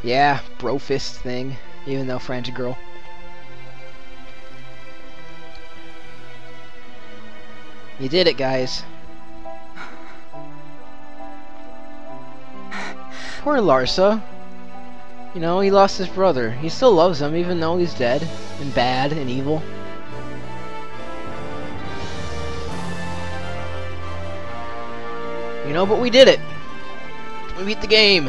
Yeah, bro fist thing, even though Fran's a girl. You did it, guys. Poor Larsa. You know, he lost his brother. He still loves him, even though he's dead, and bad, and evil. You know, but we did it. We beat the game.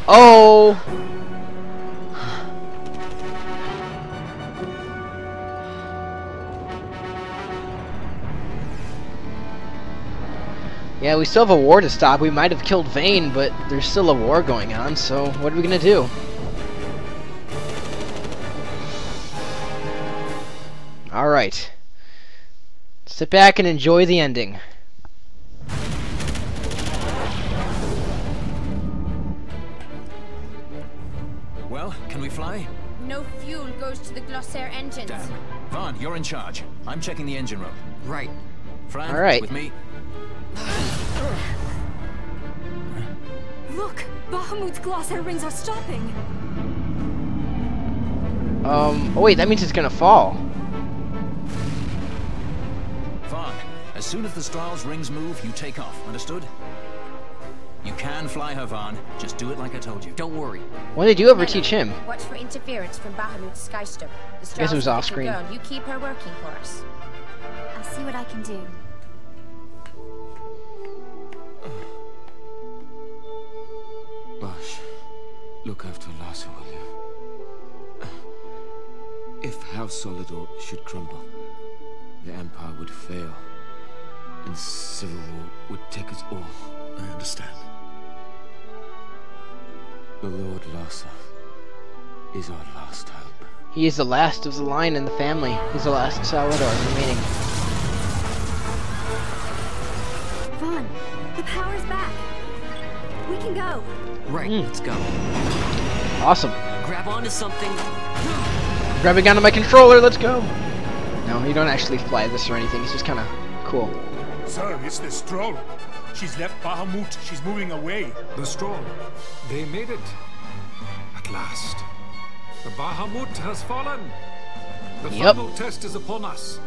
Oh! Yeah, we still have a war to stop. We might have killed Vayne, but there's still a war going on, so what are we gonna do? Alright. Sit back and enjoy the ending. Well, can we fly? No fuel goes to the Glossair engines. Damn. Vaughn, you're in charge. I'm checking the engine room. Right. Fran, All right. with me. Look! Bahamut's Glossair rings are stopping! Oh wait, that means it's gonna fall. Vaughn, as soon as the Strahl's rings move, you take off. Understood? You can fly her, Vaughn. Just do it like I told you. Don't worry. When did you ever teach him? Watch for interference from Bahamut's Skystone. The Guess it was Strauss off screen. will go and you keep her working for us. I'll see what I can do. Bosh, look after Larsa, will you? If House Solidor should crumble, the Empire would fail, and civil war would take us all. I understand. The Lord Larsa is our last hope. He is the last of the line in the family. He's the last Salvador remaining. Vaughn, the power's back. We can go. Right, let's go. Awesome. Grab onto something. Grabbing onto my controller, let's go! No, you don't actually fly this or anything, it's just kinda cool. Sir, it's the Stroll. She's left Bahamut. She's moving away. The Stroll. They made it. At last. The Bahamut has fallen. The final test is upon us.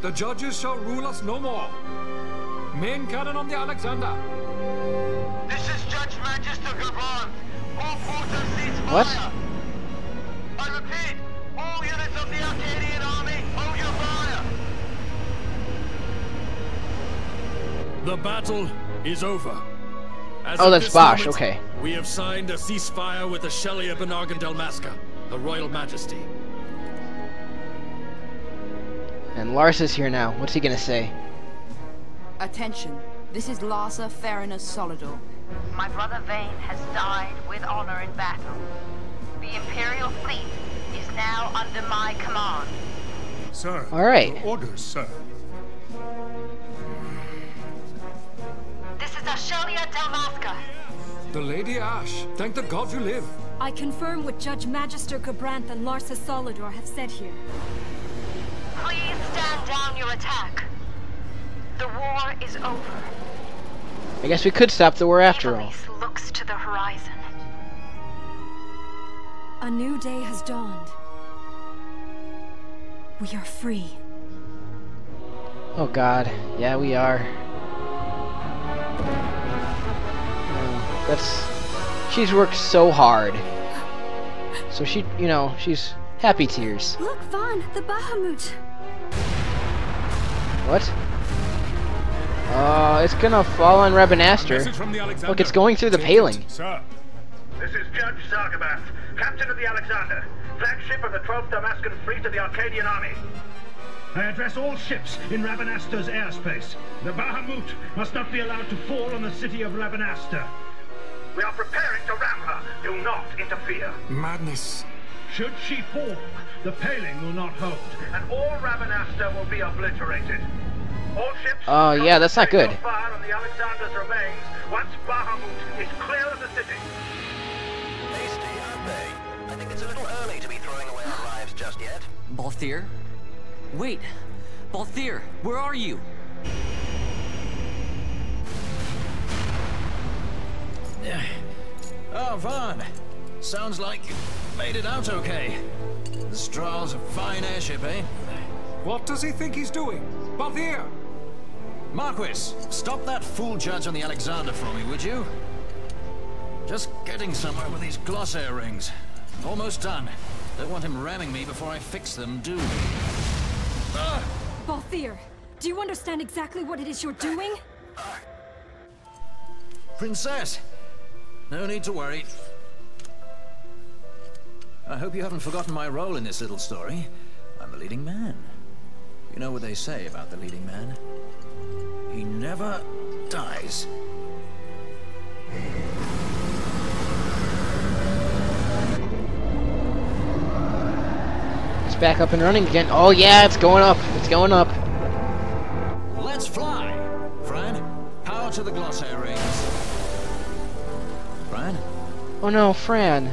The judges shall rule us no more. Main cannon on the Alexander. This is Judge Magister Gavran. All forces cease fire. What? I repeat, all units of the Arcadian army, hold your fire. The battle is over. As Oh, of that's this Bosch, moment, okay. We have signed a ceasefire with the Shelia Benargan Delmasca, the Royal Majesty. And Lars is here now. What's he gonna say? Attention. This is Larsa Farinus Solidor. My brother Vayne has died with honor in battle. The Imperial fleet is now under my command. Sir, all right. your orders, sir. This is Ashelia Delmasca. The Lady Ash. Thank the gods you live. I confirm what Judge Magister Cabranth and Larsa Solidor have said here. Please stand down your attack. The war is over. I guess we could stop the war after all. Evilise looks to the horizon. A new day has dawned. We are free. Oh god, yeah we are. She's worked so hard. So she, you know, she's happy tears. Look, Vaughn, the Bahamut. What? It's gonna fall on Rabanastre. Look, it's going through the paling. Sir. This is Judge Sargabath, captain of the Alexander, flagship of the 12th Damascan Fleet of the Arcadian Army. I address all ships in Rabanaster's airspace. The Bahamut must not be allowed to fall on the city of Rabanaster. We are preparing to ram her. Do not interfere. Madness. Should she fall, the paling will not hold, and all Rabanaster will be obliterated. All ships. Oh yeah, that's not good. Fire on the Alexander's remains once Bahamut is clear of the city. Balthier? Wait! Balthier, where are you? Oh, Vaughn. Sounds like you made it out okay. The Strahl's a fine airship, eh? What does he think he's doing? Balthier! Marquis, stop that fool judge on the Alexander for me, would you? Just getting somewhere with these glossair rings. Almost done. Don't want him ramming me before I fix them, do we? Balthier, do you understand exactly what it is you're doing? Princess! No need to worry. I hope you haven't forgotten my role in this little story. I'm a leading man. You know what they say about the leading man? He never dies. It's back up and running again. Oh yeah, it's going up. It's going up. Let's fly! Fran, power to the glossair rings. Fran? Oh no, Fran. Do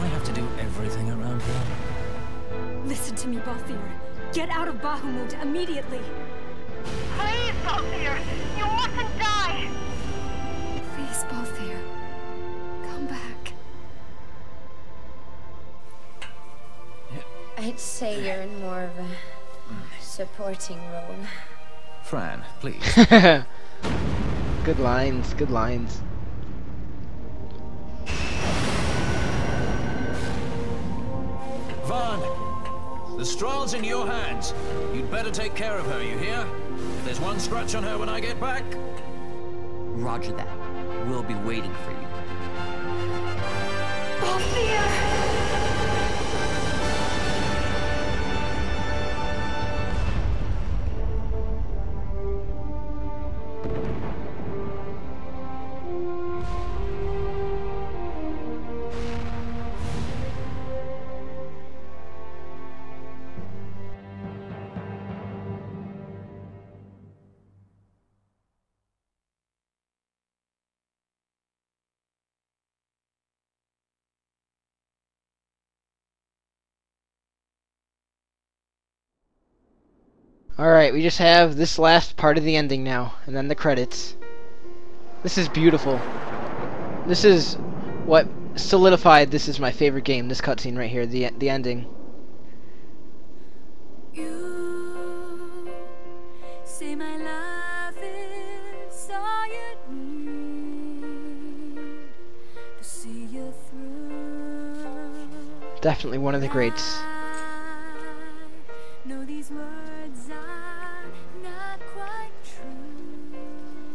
I have to do everything around here? Listen to me, Balthier. Get out of Bahamut immediately. Please, Balthier! You mustn't die! Please, Balthier. Come back. I'd say you're in more of a supporting role. Fran, please. Good lines, good lines. Vaughn, the Strahl's in your hands. You'd better take care of her, you hear? If there's one scratch on her when I get back... Roger that. We'll be waiting for you. Balthier! Alright, we just have this last part of the ending now, and then the credits. This is beautiful. This is what solidified this is my favorite game, this cutscene right here, the ending. You say my love is all you need to see you through. Definitely one of the greats. Know these words are not quite true.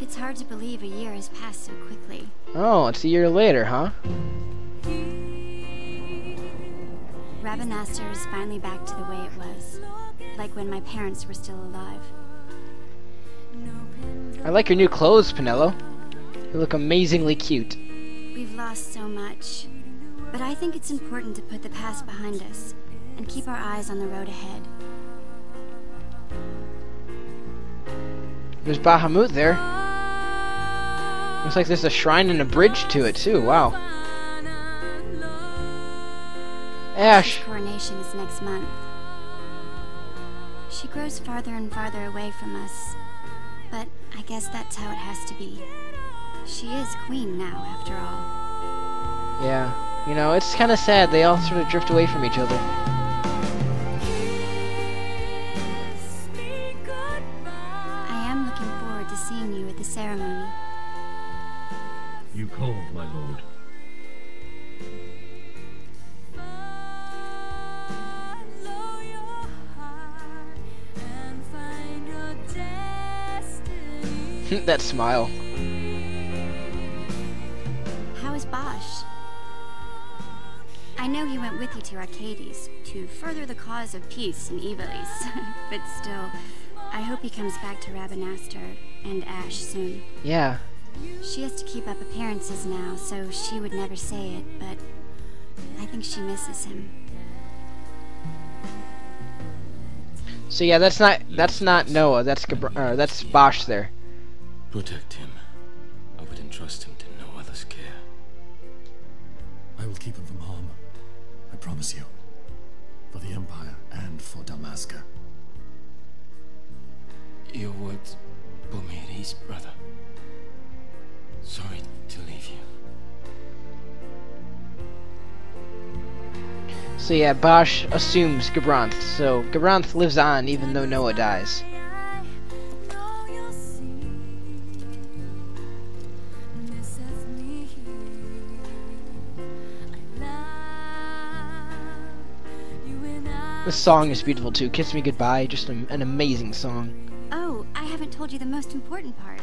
It's hard to believe a year has passed so quickly. Oh, it's a year later, huh? Rabanastre is finally back to the way it was, like when my parents were still alive. I like your new clothes, Penelo. You look amazingly cute. We've lost so much, but I think it's important to put the past behind us and keep our eyes on the road ahead. There's Bahamut there. Looks like there's a shrine and a bridge to it too. Wow. Ash. Her coronation is next month. She grows farther and farther away from us, but I guess that's how it has to be. She is queen now, after all. Yeah. You know, it's kind of sad. They all sort of drift away from each other. Seeing you at the ceremony. You called, my lord. That smile. How is Bosch? I know he went with you to Arcades to further the cause of peace in Ivalice, but still, I hope he comes back to Rabanastre and Ash soon. Yeah. She has to keep up appearances now, so she would never say it, but I think she misses him. So yeah, that's not Noah. That's Bosch there. Protect him. I would entrust him to no other's care. I will keep him from harm. I promise you. for the Empire and for Dalmasca. Your words put me at ease, brother. Sorry to leave you. So yeah, Bosch assumes Gabranth, so Gabranth lives on even though Noah dies. This song is beautiful too. Kiss Me Goodbye, just an amazing song. Oh, I haven't told you the most important part.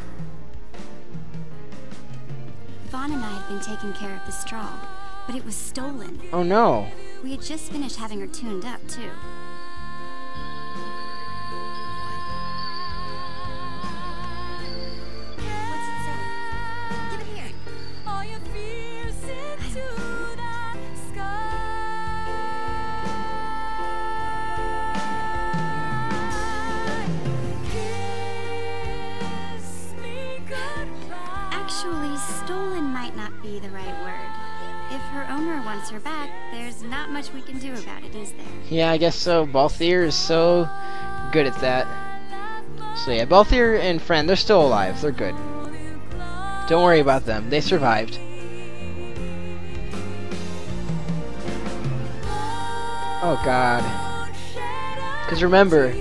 Vaughn and I had been taking care of the straw, but it was stolen. Oh no. We had just finished having her tuned up, too. What's it say? Give it here. All your fears into the sky. Kiss me goodbye. Actually, stolen might not be the right word. If her owner wants her back, there's not much we can do about it, is there? Yeah, I guess so. Balthier is so good at that. So yeah, Balthier and Friend, they're still alive. They're good. Don't worry about them. They survived. Oh god. Because remember,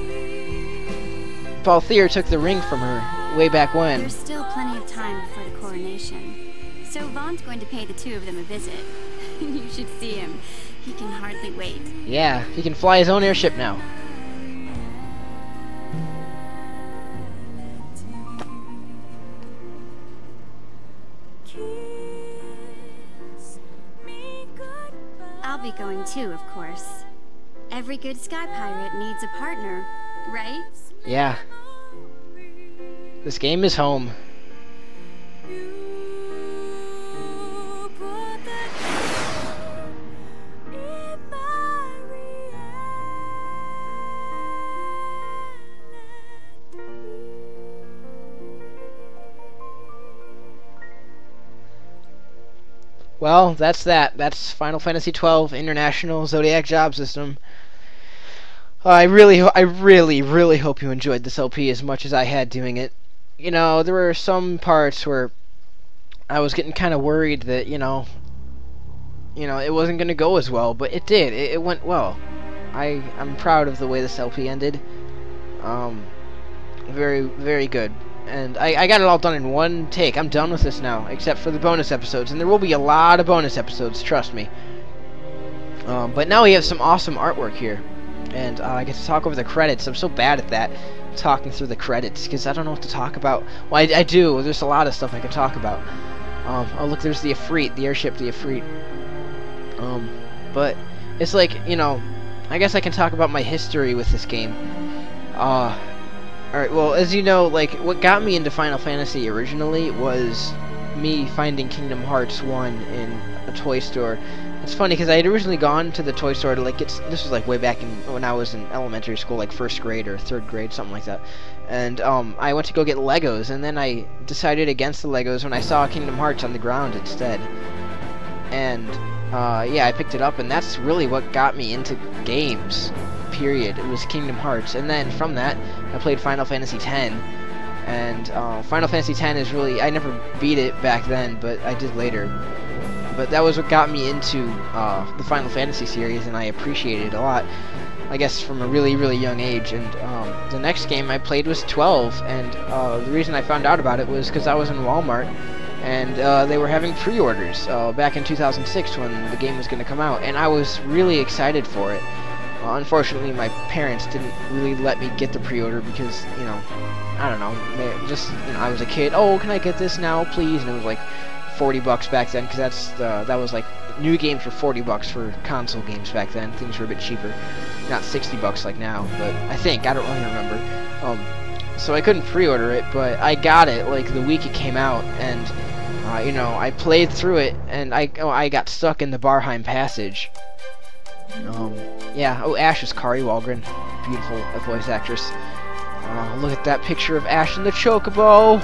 Balthier took the ring from her way back when. There's still plenty of time before the coronation. So Vaughn's going to pay the two of them a visit. You should see him. He can hardly wait. Yeah, he can fly his own airship now. I'll be going too, of course. Every good sky pirate needs a partner, right? Yeah. This game is home. Well, that's that. That's Final Fantasy XII International Zodiac Job System. I really hope you enjoyed this LP as much as I had doing it. You know, there were some parts where I was getting kind of worried that, you know, it wasn't going to go as well, but it did. It went well. I'm proud of the way this LP ended. Very, very good. And I got it all done in one take. I'm done with this now, except for the bonus episodes. And there will be a lot of bonus episodes, trust me. But now we have some awesome artwork here. And I get to talk over the credits. I'm so bad at that, talking through the credits, because I don't know what to talk about. Well, I do. There's a lot of stuff I can talk about. Oh, look, there's the Ifrit, the airship, the Ifrit. But it's like, you know, I guess I can talk about my history with this game. Alright, well, as you know, like, what got me into Final Fantasy originally was me finding Kingdom Hearts 1 in a toy store. It's funny, because I had originally gone to the toy store to, like, this was, like, way back when I was in elementary school, like, 1st grade or 3rd grade, something like that. And, I went to go get Legos, and then I decided against the Legos when I saw Kingdom Hearts on the ground instead. And, yeah, I picked it up, and that's really what got me into games. Period. It was Kingdom Hearts, and then from that I played Final Fantasy X, and Final Fantasy X is really, I never beat it back then, but I did later. But that was what got me into the Final Fantasy series, and I appreciated it a lot, I guess, from a really, really young age. And the next game I played was 12, and the reason I found out about it was because I was in Walmart, and they were having pre-orders back in 2006 when the game was going to come out, and I was really excited for it. Unfortunately, my parents didn't really let me get the pre-order because, you know, I don't know, just, you know, I was a kid. Oh, can I get this now, please? And it was like $40 back then, because that was like, new games were $40 for console games back then. Things were a bit cheaper, not $60 like now. But I don't really remember. So I couldn't pre-order it, but I got it like the week it came out, and you know, I played through it, and I got stuck in the Barheim Passage. Yeah, Ash is Kari Walgren, beautiful voice actress. Look at that picture of Ash in the Chocobo.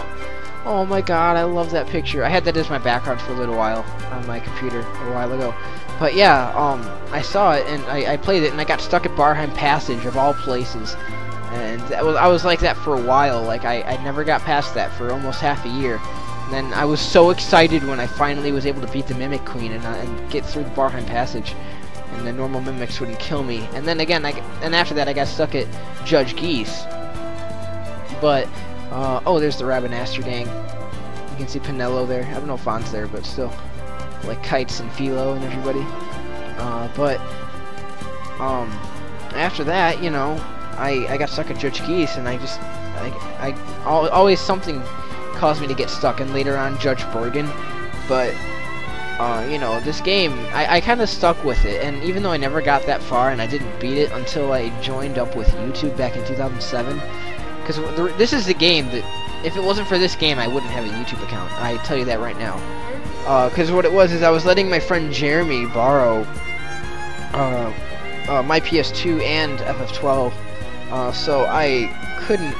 Oh my god, I love that picture. I had that as my background for a little while on my computer a while ago. But yeah, I saw it and I played it and I got stuck at Barheim Passage of all places. And I was like that for a while. Like I never got past that for almost half a year. And then I was so excited when I finally was able to beat the Mimic Queen and get through the Barheim Passage. And the normal mimics wouldn't kill me. And then again, after that I got stuck at Judge Geese. But oh, there's the Rabanaster gang. You can see Pinello there. I don't know if Fawn's there, but still, like Kites and Philo and everybody. But after that, you know, I got stuck at Judge Geese, and always something caused me to get stuck. And later on, Judge Bergen. But you know, this game, I kind of stuck with it, and even though I never got that far and I didn't beat it until I joined up with YouTube back in 2007, because this is the game that, if it wasn't for this game, I wouldn't have a YouTube account. I tell you that right now. Because what it was is I was letting my friend Jeremy borrow my PS2 and FF12, so I couldn't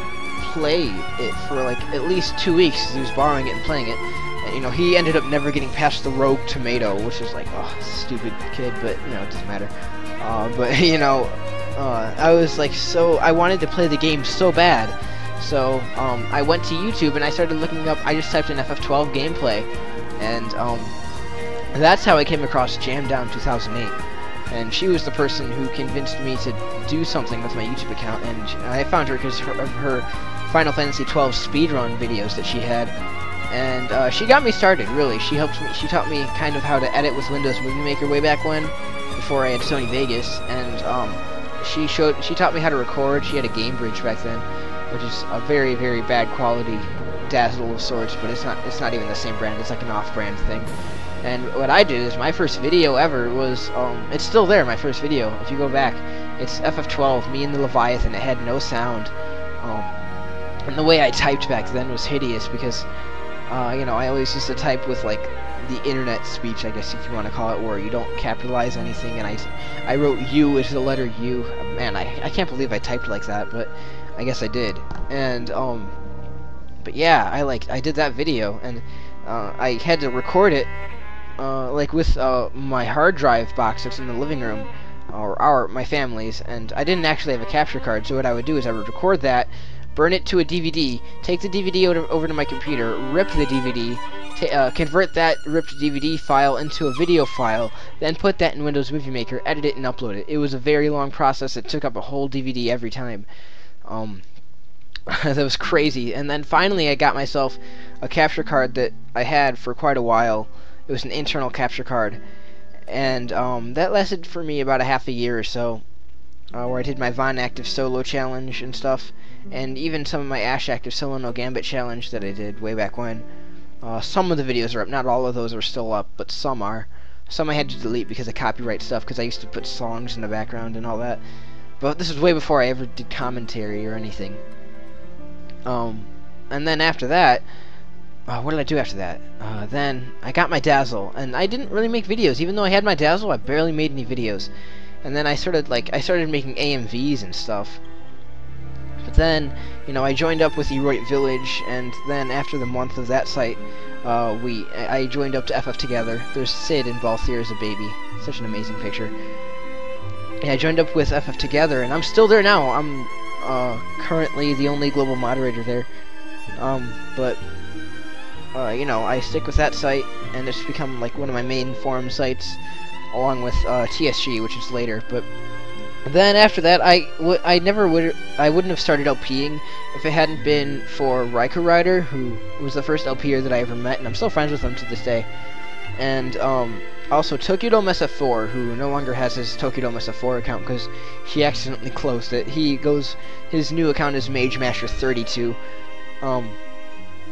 play it for like at least 2 weeks because he was borrowing it and playing it. And, you know, he ended up never getting past the Rogue Tomato, which is like, oh, stupid kid, but, you know, it doesn't matter. But, you know, I was like, I wanted to play the game so bad. So, I went to YouTube and I started looking up, I just typed in FF12 gameplay. And, that's how I came across Jam Down 2008. And she was the person who convinced me to do something with my YouTube account. And I found her because of her Final Fantasy XII speedrun videos that she had. And she got me started, really. She helped me. She taught me kind of how to edit with Windows Movie Maker way back when, before I had Sony Vegas. And she taught me how to record. She had a Game Bridge back then, which is a very, very bad quality Dazzle of sorts, but it's not even the same brand. It's like an off-brand thing. And what I did is my first video ever was it's still there. My first video, if you go back, it's FF12, me and the Leviathan. It had no sound, and the way I typed back then was hideous because. You know, I always used to type with, like, the internet speech, I guess, if you want to call it, where you don't capitalize anything, and I wrote U as the letter U. Man, I can't believe I typed like that, but I guess I did. And, but yeah, I did that video, and, I had to record it, like, with, my hard drive box that's in the living room, or my family's, and I didn't actually have a capture card, so what I would do is I would record that, burn it to a DVD, take the DVD over to my computer, rip the DVD, convert that ripped DVD file into a video file, then put that in Windows Movie Maker, edit it, and upload it. It was a very long process. It took up a whole DVD every time. That was crazy. And then finally I got myself a capture card that I had for quite a while. It was an internal capture card. And that lasted for me about a half a year or so. Where I did my Von Active Solo Challenge and stuff, and even some of my Ash Active Solo No Gambit Challenge that I did way back when. Some of the videos are up, not all of those are still up, but some are. Some I had to delete because of copyright stuff, because I used to put songs in the background and all that. But this was way before I ever did commentary or anything. And then after that, what did I do after that? Then I got my Dazzle, and I didn't really make videos. Even though I had my Dazzle, I barely made any videos. And then I started making AMVs and stuff. But then, you know, I joined up with Eroit Village, and then after the month of that site, I joined up to FF Together. There's Sid and Balthier as a baby. Such an amazing picture. Yeah, I joined up with FF Together, and I'm still there now. I'm currently the only global moderator there. But you know, I stick with that site, and it's become like one of my main forum sites, along with TSG, which is later. But then after that, I wouldn't have started LPing if it hadn't been for Riker Rider, who was the first LPer that I ever met, and I'm still friends with him to this day. And also Tokyo-Dome SF4, who no longer has his Tokyo-Dome SF4 account because he accidentally closed it. His new account is MageMaster32.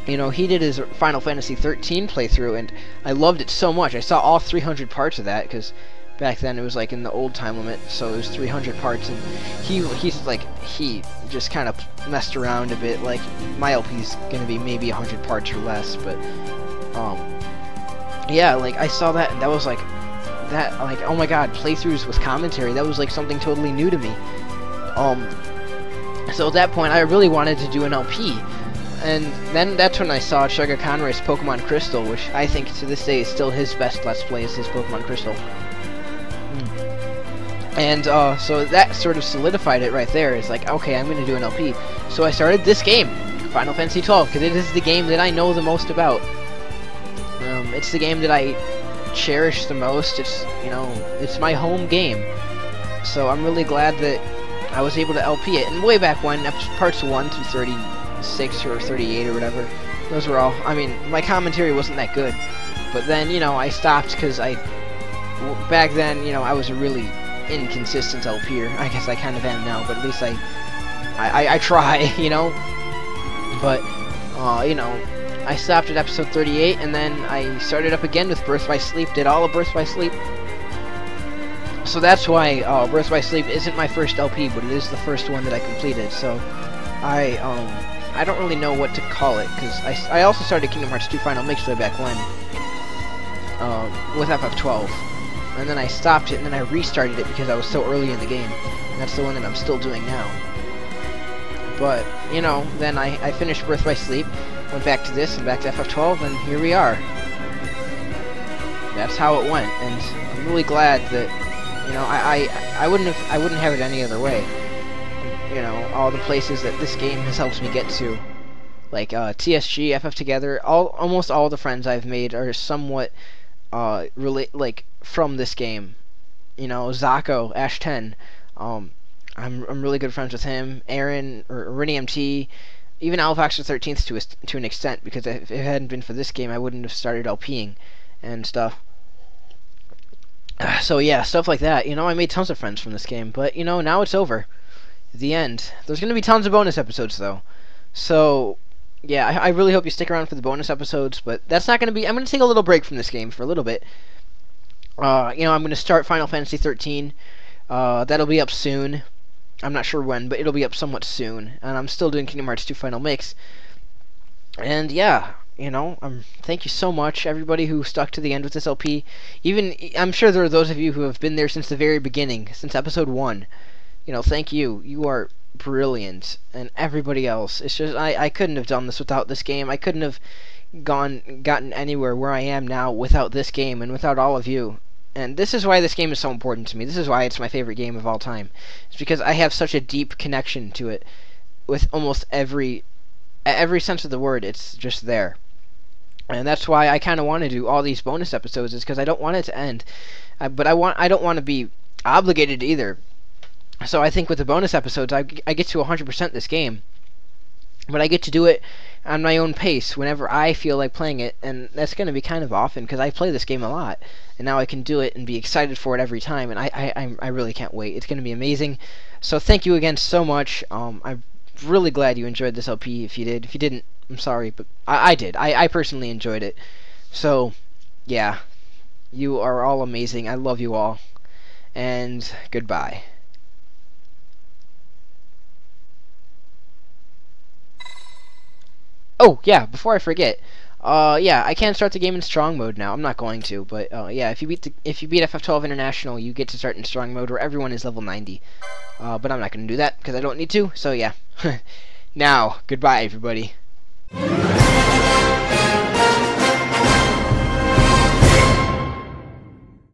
You know, he did his Final Fantasy XIII playthrough, and I loved it so much. I saw all 300 parts of that, because back then it was like in the old time limit, so it was 300 parts, and he just kind of messed around a bit. Like, my LP's gonna be maybe 100 parts or less, but yeah, like, I saw that, and that was like, oh my god, playthroughs with commentary, that was like something totally new to me. So at that point, I really wanted to do an LP. and then that's when I saw Sugar Conroy's Pokemon Crystal, which I think to this day is still his best Let's Play, is his Pokemon Crystal. And so that sort of solidified it right there. It's like, okay, I'm going to do an LP. So I started this game, Final Fantasy XII, because it is the game that I know the most about. It's the game that I cherish the most. It's, you know, it's my home game. So I'm really glad that I was able to LP it. And way back when, parts 1 through 36 or 38 or whatever, those were all, I mean, my commentary wasn't that good. But then, you know, I stopped because back then, you know, I was a really inconsistent LPer. I guess I kind of am now, but at least I try, you know. But, you know, I stopped at episode 38, and then I started up again with Birth by Sleep, did all of Birth by Sleep. So that's why Birth by Sleep isn't my first LP, but it is the first one that I completed. So I don't really know what to call it, because I also started Kingdom Hearts 2 Final Mix way back when, with FF12. And then I stopped it, and then I restarted it because I was so early in the game. And that's the one that I'm still doing now. But, you know, then I finished Birth by Sleep, went back to this, and back to FF12, and here we are. That's how it went, and I'm really glad that, you know, I wouldn't have it any other way. You know, all the places that this game has helped me get to, like TSG, FF Together, almost all the friends I've made are somewhat like from this game. You know, Zako, Ash 10, I'm really good friends with him. Aaron, or Rini MT, even FFXIII to an extent, because if it hadn't been for this game, I wouldn't have started LPing and stuff. So yeah, stuff like that. You know, I made tons of friends from this game, but you know, now it's over. The end. There's going to be tons of bonus episodes though. So yeah, I really hope you stick around for the bonus episodes, but that's not going to be... I'm going to take a little break from this game for a little bit. You know, I'm going to start Final Fantasy XIII. That'll be up soon. I'm not sure when, but it'll be up somewhat soon. And I'm still doing Kingdom Hearts 2 Final Mix. And yeah, you know, thank you so much, everybody who stuck to the end with this LP. Even, I'm sure there are those of you who have been there since the very beginning, since episode 1. You know, thank you. You are brilliant. And everybody else. It's just, I couldn't have done this without this game. I couldn't have gotten anywhere where I am now without this game and without all of you. And this is why this game is so important to me. This is why it's my favorite game of all time. It's because I have such a deep connection to it. With almost every sense of the word, it's just there. And that's why I kind of want to do all these bonus episodes, is because I don't want it to end. But I don't want to be obligated either. So I think with the bonus episodes, I get to 100% this game. But I get to do it on my own pace whenever I feel like playing it, and that's going to be kind of often because I play this game a lot, and now I can do it and be excited for it every time, and I really can't wait. It's going to be amazing. So thank you again so much. I'm really glad you enjoyed this LP. If you did, if you didn't, I'm sorry, but I did. I personally enjoyed it. So yeah, you are all amazing. I love you all, and goodbye. Oh, yeah, before I forget, yeah, I can start the game in strong mode now. I'm not going to, but yeah, if you beat FF12 International, you get to start in strong mode where everyone is level 90. But I'm not going to do that because I don't need to. So yeah. Now, goodbye, everybody.